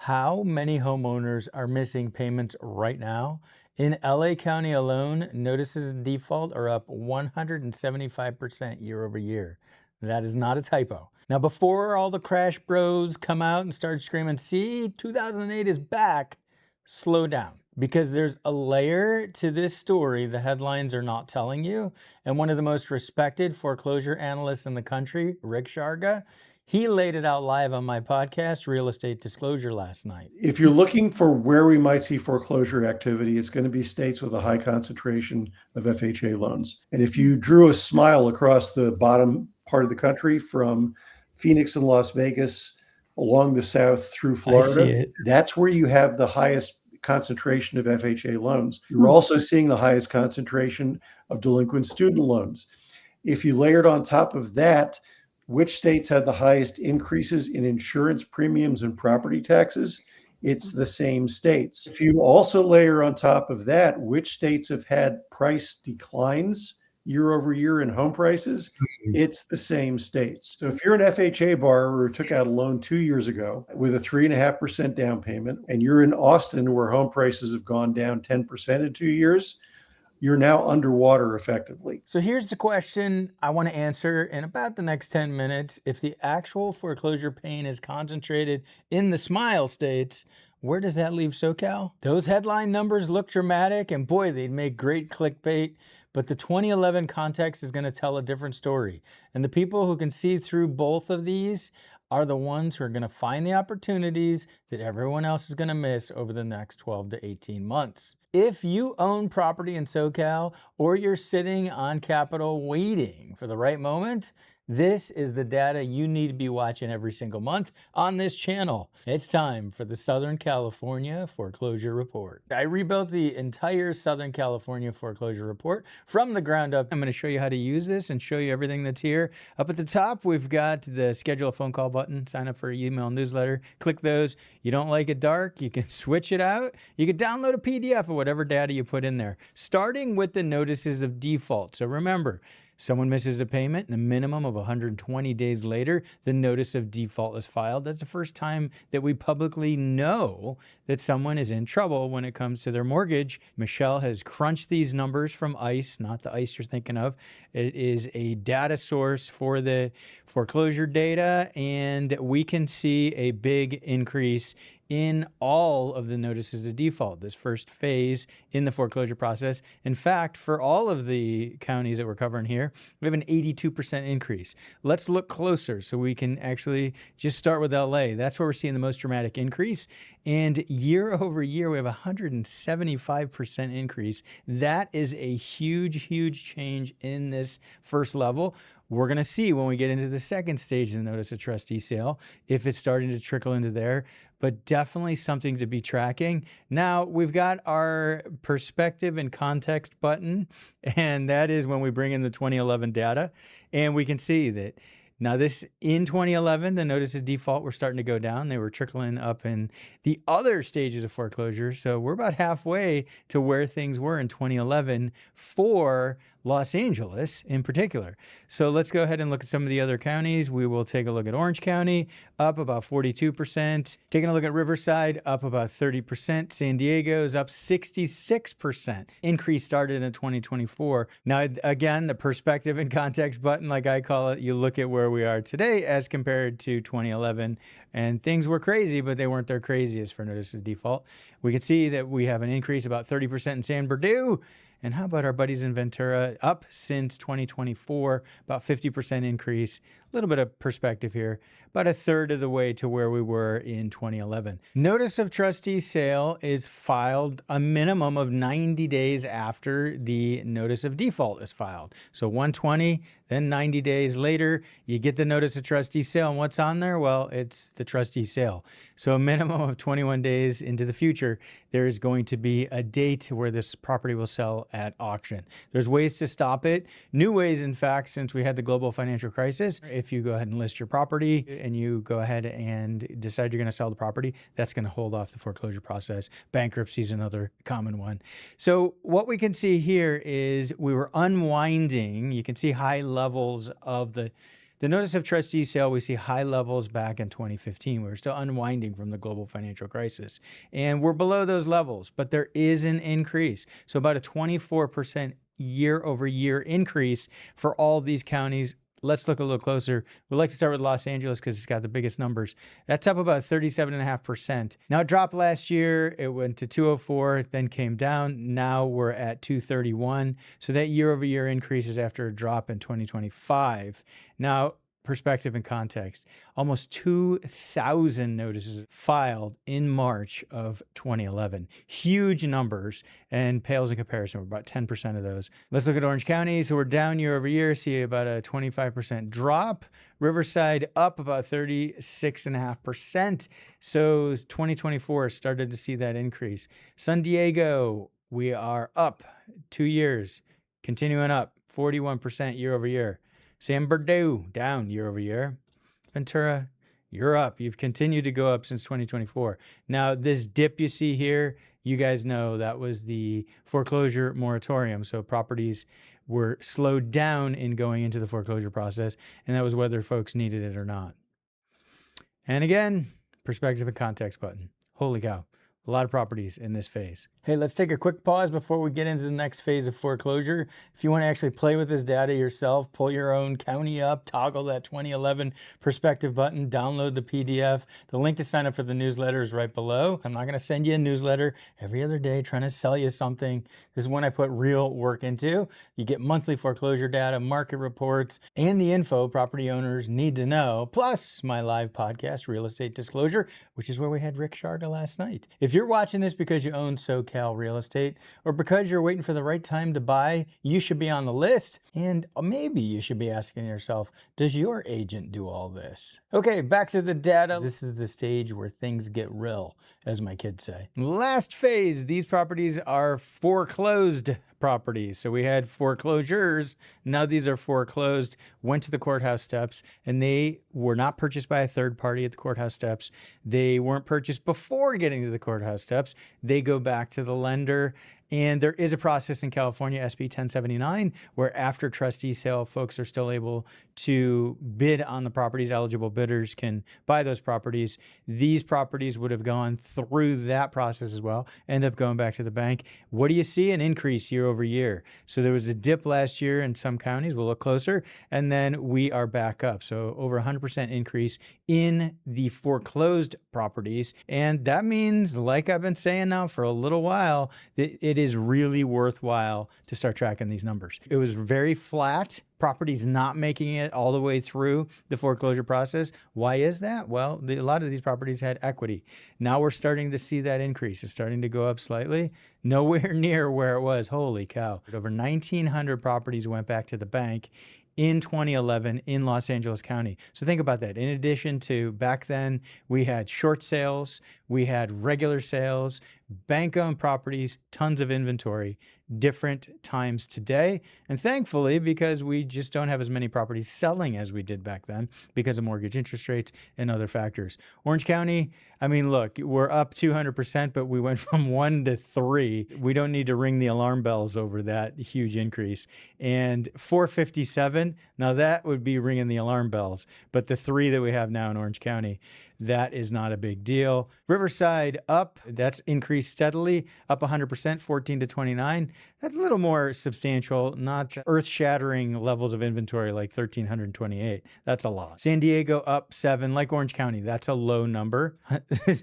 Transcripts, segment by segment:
how many homeowners are missing payments right now? In LA County alone, notices of default are up 175% year over year. That is not a typo. Now, before all the crash bros come out and start screaming, see, 2008 is back, slow down. Because there's a layer to this story the headlines are not telling you. And one of the most respected foreclosure analysts in the country, Rick Sharga, he laid it out live on my podcast, Real Estate Disclosure, last night. If you're looking for where we might see foreclosure activity, it's going to be states with a high concentration of FHA loans. And if you drew a smile across the bottom part of the country from Phoenix and Las Vegas along the south through Florida, that's where you have the highest concentration of FHA loans. You're also seeing the highest concentration of delinquent student loans. If you layered on top of that, which states had the highest increases in insurance premiums and property taxes? It's the same states. If you also layer on top of that, which states have had price declines year over year in home prices? It's the same states. So if you're an FHA borrower who took out a loan 2 years ago with a 3.5% down payment, and you're in Austin where home prices have gone down 10% in 2 years, you're now underwater effectively. So here's the question I want to answer in about the next 10 minutes. If the actual foreclosure pain is concentrated in the smile states, where does that leave SoCal? Those headline numbers look dramatic, and boy, they'd make great clickbait. But the 2011 context is going to tell a different story. And the people who can see through both of these are the ones who are going to find the opportunities that everyone else is going to miss over the next 12 to 18 months. If you own property in SoCal or you're sitting on capital waiting for the right moment, this is the data you need to be watching every single month on this channel. It's time for the Southern California Foreclosure Report. I rebuilt the entire Southern California Foreclosure Report from the ground up. I'm going to show you how to use this and show you everything that's here. Up at the top, we've got the schedule a phone call button, sign up for an email newsletter. Click those. You don't like it dark, you can switch it out. You can download a PDF of whatever data you put in there, starting with the notices of default. So remember, someone misses a payment and a minimum of 120 days later, the notice of default is filed. That's the first time that we publicly know that someone is in trouble when it comes to their mortgage. Michelle has crunched these numbers from ICE, not the ICE you're thinking of. It is a data source for the foreclosure data, and we can see a big increase in all of the notices of default, this first phase in the foreclosure process. In fact, for all of the counties that we're covering here, we have an 82% increase. Let's look closer so we can actually just start with LA. That's where we're seeing the most dramatic increase. And year over year, we have a 175% increase. That is a huge, huge change in this first level. We're going to see when we get into the second stage of the notice of trustee sale if it's starting to trickle into there, but definitely something to be tracking. Now, we've got our perspective and context button, and that is when we bring in the 2011 data, and we can see that now this in 2011, the notice of default were starting to go down. They were trickling up in the other stages of foreclosure. So we're about halfway to where things were in 2011 for Los Angeles in particular. So let's go ahead and look at some of the other counties. We will take a look at Orange County, up about 42%. Taking a look at Riverside, up about 30%. San Diego is up 66%. Increase started in 2024. Now, again, the perspective and context button, like I call it, you look at where we are today as compared to 2011. And things were crazy, but they weren't their craziest for notice of default. We could see that we have an increase about 30% in San Bernardino. And how about our buddies in Ventura, up since 2024, about 50% increase. A little bit of perspective here, about a third of the way to where we were in 2011. Notice of trustee sale is filed a minimum of 90 days after the notice of default is filed. So 120, then 90 days later, you get the notice of trustee sale. And what's on there? Well, it's the trustee sale. So a minimum of 21 days into the future, there is going to be a date where this property will sell at auction. There's ways to stop it. New ways, in fact, since we had the global financial crisis. If you go ahead and list your property and you go ahead and decide you're going to sell the property, that's going to hold off the foreclosure process. Bankruptcy is another common one. So what we can see here is we were unwinding. You can see high levels of the The notice of trustee sale, we see high levels back in 2015. We were still unwinding from the global financial crisis, and we're below those levels, but there is an increase. So about a 24% year over year increase for all these counties. Let's look a little closer. We'd like to start with Los Angeles because it's got the biggest numbers. That's up about 37.5%. Now, it dropped last year. It went to 204, then came down. Now we're at 231. So that year over year increase is after a drop in 2025. Now, perspective and context, almost 2,000 notices filed in March of 2011. Huge numbers, and pales in comparison. We're about 10% of those. Let's look at Orange County. So we're down year over year, see about a 25% drop. Riverside up about 36.5%. So 2024 started to see that increase. San Diego, we are up 2 years, continuing up 41% year over year. San Bernardino, down year over year. Ventura, you're up. You've continued to go up since 2024. Now, this dip you see here, you guys know that was the foreclosure moratorium. So properties were slowed down in going into the foreclosure process, and that was whether folks needed it or not. And again, perspective and context button. Holy cow. A lot of properties in this phase. Hey, let's take a quick pause before we get into the next phase of foreclosure. If you want to actually play with this data yourself, pull your own county up, toggle that 2011 perspective button, download the PDF. The link to sign up for the newsletter is right below. I'm not going to send you a newsletter every other day trying to sell you something. This is one I put real work into. You get monthly foreclosure data, market reports, and the info property owners need to know, plus my live podcast, Real Estate Disclosure, which is where we had Rick Sharga last night. If you're watching this because you own SoCal Real Estate or because you're waiting for the right time to buy, you should be on the list. And maybe you should be asking yourself, does your agent do all this? Okay, back to the data. This is the stage where things get real, as my kids say. Last phase, these properties are foreclosed properties. So we had foreclosures. Now these are foreclosed, went to the courthouse steps, and they were not purchased by a third party at the courthouse steps. They weren't purchased before getting to the courthouse steps. They go back to the lender. And there is a process in California, SB 1079, where after trustee sale, folks are still able to bid on the properties. Eligible bidders can buy those properties. These properties would have gone through that process as well, end up going back to the bank. What do you see? An increase year over year. So there was a dip last year in some counties. We'll look closer. And then we are back up. So over 100% increase in the foreclosed properties. And that means, like I've been saying now for a little while, that it is really worthwhile to start tracking these numbers. It was very flat. Properties not making it all the way through the foreclosure process. Why is that? Well, a lot of these properties had equity. Now we're starting to see that increase. It's starting to go up slightly. Nowhere near where it was. Holy cow. Over 1,900 properties went back to the bank in 2011 in Los Angeles County. So think about that. In addition to back then, we had short sales, we had regular sales, bank-owned properties, tons of inventory, different times today. And thankfully, because we just don't have as many properties selling as we did back then because of mortgage interest rates and other factors. Orange County, I mean, look, we're up 200%, but we went from 1 to 3. We don't need to ring the alarm bells over that huge increase. And 457, now that would be ringing the alarm bells. But the 3 that we have now in Orange County, that is not a big deal. Riverside up, that's increased steadily, up 100%, 14 to 29. That's a little more substantial, not earth-shattering levels of inventory like 1,328. That's a lot. San Diego up 7, like Orange County. That's a low number.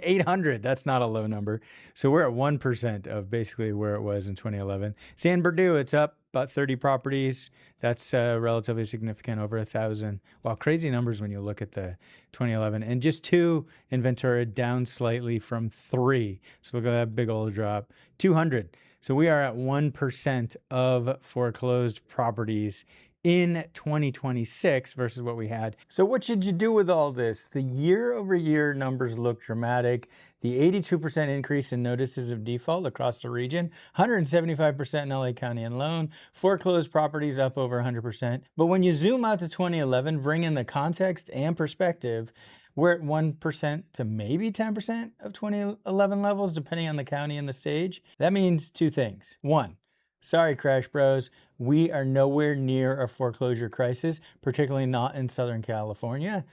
800, that's not a low number. So we're at 1% of basically where it was in 2011. San Bernardino, it's up about 30 properties. That's relatively significant, over 1,000. Wow, crazy numbers when you look at the 2011. And just 2 in Ventura, down slightly from 3. So look at that big old drop. 200. So we are at 1% of foreclosed properties in 2026 versus what we had. So what should you do with all this? The year over year numbers look dramatic. The 82% increase in notices of default across the region, 175% in LA County alone, foreclosed properties up over 100%. But when you zoom out to 2011, bring in the context and perspective, we're at 1% to maybe 10% of 2011 levels, depending on the county and the stage. That means 2 things. 1, Sorry, Crash Bros. We are nowhere near a foreclosure crisis, particularly not in Southern California.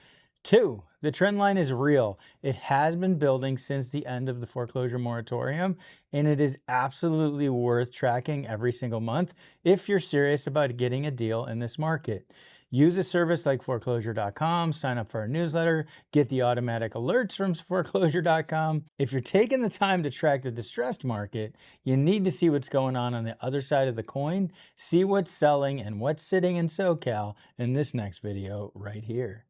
2, the trend line is real. It has been building since the end of the foreclosure moratorium, and it is absolutely worth tracking every single month if you're serious about getting a deal in this market. Use a service like foreclosure.com, sign up for our newsletter, get the automatic alerts from foreclosure.com. If you're taking the time to track the distressed market, you need to see what's going on the other side of the coin, see what's selling and what's sitting in SoCal in this next video right here.